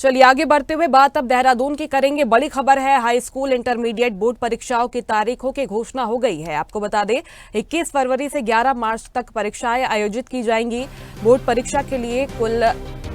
चलिए आगे बढ़ते हुए बात अब देहरादून की करेंगे। बड़ी खबर है, हाई स्कूल इंटरमीडिएट बोर्ड परीक्षाओं की तारीखों की घोषणा हो गई है। आपको बता दें 21 फरवरी से 11 मार्च तक परीक्षाएं आयोजित की जाएंगी। बोर्ड परीक्षा के लिए कुल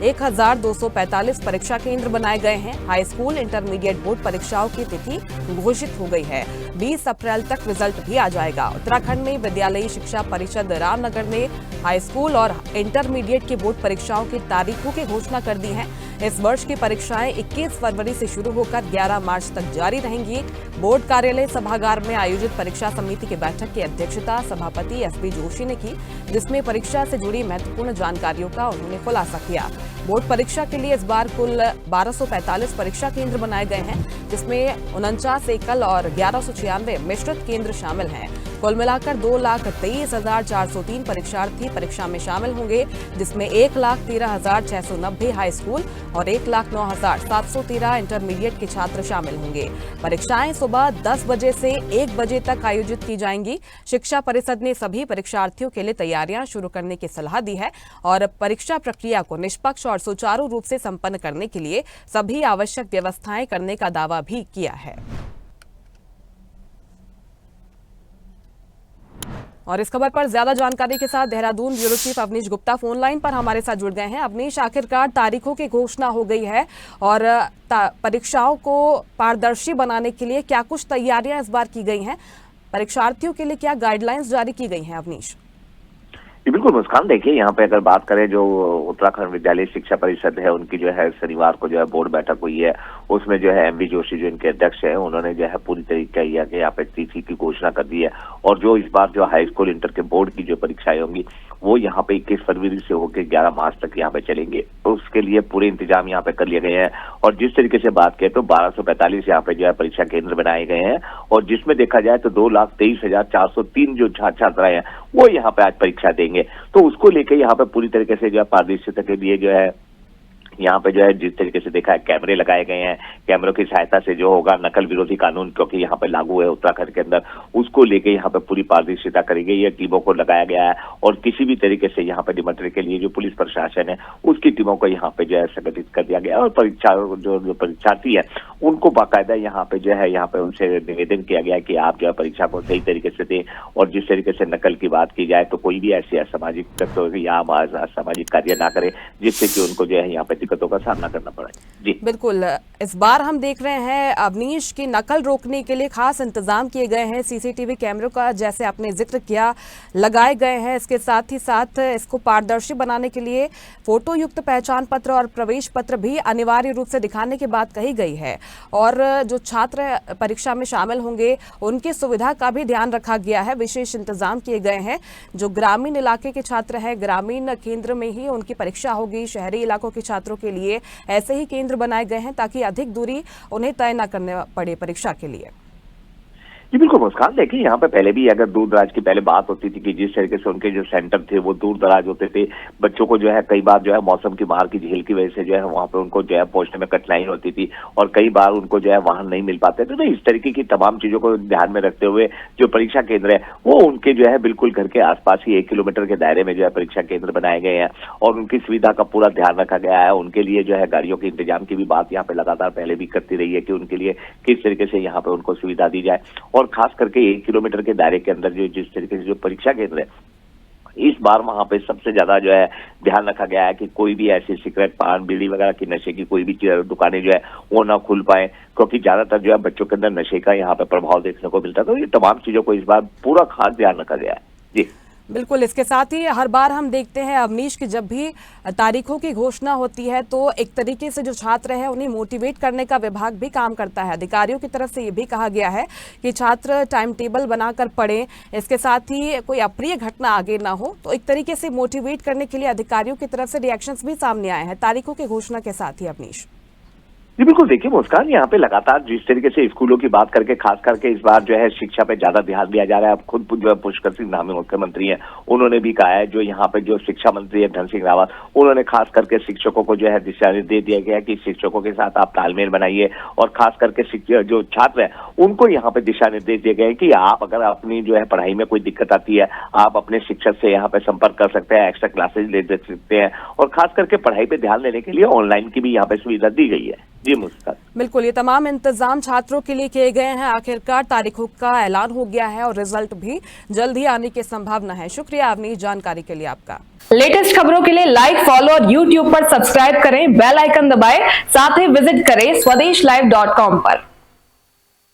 1245 परीक्षा केंद्र बनाए गए हैं। हाई स्कूल इंटरमीडिएट बोर्ड परीक्षाओं की तिथि घोषित हो गई है। 20 अप्रैल तक रिजल्ट भी आ जाएगा। उत्तराखंड में विद्यालयी शिक्षा परिषद रामनगर ने हाई स्कूल और इंटरमीडिएट की बोर्ड परीक्षाओं की तारीखों की घोषणा कर दी है। इस वर्ष की परीक्षाएं 21 फरवरी से शुरू होकर 11 मार्च तक जारी रहेंगी। बोर्ड कार्यालय सभागार में आयोजित परीक्षा समिति की बैठक की अध्यक्षता सभापति एसपी जोशी ने की, जिसमें परीक्षा से जुड़ी महत्वपूर्ण जानकारियों का उन्होंने खुलासा किया। बोर्ड परीक्षा के लिए इस बार कुल 1245 परीक्षा केंद्र बनाए गए हैं, जिसमें 49 एकल और 1196 मिश्रित केंद्र शामिल हैं। कुल मिलाकर 2,23,403 परीक्षार्थी परीक्षा में शामिल होंगे, जिसमें 1,13,690 हाई स्कूल और 1,09,713 इंटरमीडिएट के छात्र शामिल होंगे। परीक्षाएं सुबह 10 बजे से 1 बजे तक आयोजित की जाएंगी। शिक्षा परिषद ने सभी परीक्षार्थियों के लिए तैयारियां शुरू करने की सलाह दी है और परीक्षा प्रक्रिया को निष्पक्ष और सुचारू रूप से संपन्न करने के लिए सभी आवश्यक व्यवस्थाएं करने का दावा भी किया है। और इस खबर पर ज्यादा जानकारी के साथ Dehradun bureau chief Avnish Gupta phone line पर हमारे साथ जुड़ गए हैं। अवनीश, आखिरकार तारीखों की घोषणा हो गई है और परीक्षाओं को पारदर्शी बनाने के लिए क्या कुछ तैयारियां इस बार की गई हैं? परीक्षार्थियों के लिए क्या गाइडलाइंस जारी की गई हैं अवनीश? बिल्कुल मुस्कान, देखिए यहाँ पे अगर बात करें जो उत्तराखंड विद्यालय शिक्षा परिषद है उनकी जो है शनिवार को जो है बोर्ड बैठक हुई है, उसमें जो है एमवी जोशी जो इनके अध्यक्ष है उन्होंने जो है पूरी तरीके से यहाँ पे तिथि की घोषणा कर दी है। और जो इस बार जो हाई स्कूल इंटर के बोर्ड की जो परीक्षाएं होंगी वो यहाँ पे 21 फरवरी से होकर 11 मार्च तक यहाँ पे चलेंगे। तो उसके लिए पूरे इंतजाम यहाँ पे कर लिए गए हैं। और जिस तरीके से बात करें तो 1245 यहाँ पे जो है परीक्षा केंद्र बनाए गए हैं और जिसमें देखा जाए तो 2,23,403 जो छात्र छात्राएं हैं वो यहाँ पे आज परीक्षा देंगे। तो उसको लेकर यहाँ पे पूरी तरीके से जो है पारदर्शिता के लिए जो है यहाँ पे जो है जिस तरीके से देखा है कैमरे लगाए गए हैं। कैमरों की सहायता से जो होगा नकल विरोधी कानून क्योंकि यहाँ पे लागू है उत्तराखंड के अंदर, उसको लेके यहाँ पे पूरी पारदर्शिता करेंगे। ये टीमों को लगाया गया है और किसी भी तरीके से यहाँ पे निमंत्रण के लिए जो पुलिस प्रशासन है उसकी टीमों को यहाँ पे जो है संगठित कर दिया गया और परीक्षा जो परीक्षार्थी है उनको बाकायदा यहाँ पे जो है यहाँ पे उनसे निवेदन किया गया है कि आप जो है परीक्षा को सही तरीके से दें। और जिस तरीके से नकल की बात की जाए तो कोई भी ऐसी असामाजिक तत्व या असामाजिक कार्य ना करे जिससे कि उनको जो है यहाँ पे दिक्कतों का सामना करना पड़ा। जी बिल्कुल, इस बार हम देख रहे हैं अवनीश की नकल रोकने के लिए खास इंतजाम किए गए हैं। सीसीटीवी कैमरों का जैसे आपने जिक्र किया लगाए गए हैं। इसके साथ ही साथ इसको पारदर्शी बनाने के लिए फोटो युक्त पहचान पत्र और प्रवेश पत्र भी अनिवार्य रूप से दिखाने की बात कही गई है। और जो छात्र परीक्षा में शामिल होंगे उनकी सुविधा का भी ध्यान रखा गया है। विशेष इंतजाम किए गए हैं। जो ग्रामीण इलाके के छात्र हैं ग्रामीण केंद्र में ही उनकी परीक्षा होगी। शहरी इलाकों के छात्रों के लिए ऐसे ही केंद्र बनाए गए हैं ताकि अधिक दूरी उन्हें तय न करने पड़े परीक्षा के लिए। जी बिल्कुल मुस्कान, देखिए यहाँ पे पहले भी अगर दूर दराज की पहले बात होती थी कि जिस तरीके से उनके जो सेंटर थे वो दूर दराज होते थे, बच्चों को जो है कई बार जो है मौसम की मार की झील की वजह से जो है वहाँ पे उनको जो है पहुंचने में कठिनाई होती थी और कई बार उनको जो है वाहन नहीं मिल पाते थे। तो इस तरीके की तमाम चीजों को ध्यान में रखते हुए जो परीक्षा केंद्र है वो उनके जो है बिल्कुल घर के आसपास ही 1 किलोमीटर के दायरे में जो है परीक्षा केंद्र बनाए गए हैं और उनकी सुविधा का पूरा ध्यान रखा गया है। उनके लिए जो है गाड़ियों के इंतजाम की भी बात यहाँ पे लगातार पहले भी करती रही है कि उनके लिए किस तरीके से यहाँ पे उनको सुविधा दी जाए। और खास करके 1 किलोमीटर के दायरे के अंदर जो जिस तरीके से जो परीक्षा केंद्र है इस बार वहां पे सबसे ज्यादा जो है ध्यान रखा गया है कि कोई भी ऐसी सिगरेट पान बीड़ी वगैरह की नशे की कोई भी दुकानें जो है वो ना खुल पाए क्योंकि ज्यादातर जो है बच्चों के अंदर नशे का यहाँ पे प्रभाव देखने को मिलता है। तो ये तमाम चीजों को इस बार पूरा खास ध्यान रखा गया है। जी बिल्कुल, इसके साथ ही हर बार हम देखते हैं अवनीश की जब भी तारीखों की घोषणा होती है तो एक तरीके से जो छात्र हैं उन्हें मोटिवेट करने का विभाग भी काम करता है। अधिकारियों की तरफ से ये भी कहा गया है कि छात्र टाइम टेबल बनाकर पढ़ें, इसके साथ ही कोई अप्रिय घटना आगे ना हो। तो एक तरीके से मोटिवेट करने के लिए अधिकारियों की तरफ से रिएक्शंस भी सामने आए हैं तारीखों की घोषणा के साथ ही अवनीश। जी बिल्कुल, देखिए मुस्कान, यहाँ पे लगातार जिस तरीके से स्कूलों की बात करके खास करके इस बार जो है शिक्षा पे ज्यादा ध्यान दिया जा रहा है। अब खुद जो है पुष्कर सिंह धामी मुख्यमंत्री हैं, उन्होंने भी कहा है, जो यहाँ पे जो शिक्षा मंत्री है धन सिंह रावत, उन्होंने खास करके शिक्षकों को जो है दिशा निर्देश दिया गया है कि शिक्षकों के साथ आप तालमेल बनाइए, और खास करके जो छात्र है उनको यहाँ पे दिशा निर्देश दिए गए हैं कि आप अगर अपनी जो है पढ़ाई में कोई दिक्कत आती है, आप अपने शिक्षक से यहाँ पे संपर्क कर सकते हैं, एक्स्ट्रा क्लासेज ले सकते हैं, और खास करके पढ़ाई पे ध्यान देने के लिए ऑनलाइन की भी यहाँ पे सुविधा दी गई है। जी मुस्कान, बिल्कुल, ये तमाम इंतजाम छात्रों के लिए किए गए हैं। आखिरकार तारीखों का ऐलान हो गया है और रिजल्ट भी जल्द ही आने की संभावना है। शुक्रिया अवनीश, जानकारी के लिए आपका। लेटेस्ट खबरों के लिए लाइक, फॉलो और यूट्यूब पर सब्सक्राइब करें, बेल आइकन दबाएं, साथ ही विजिट करें swedeshlive.com पर।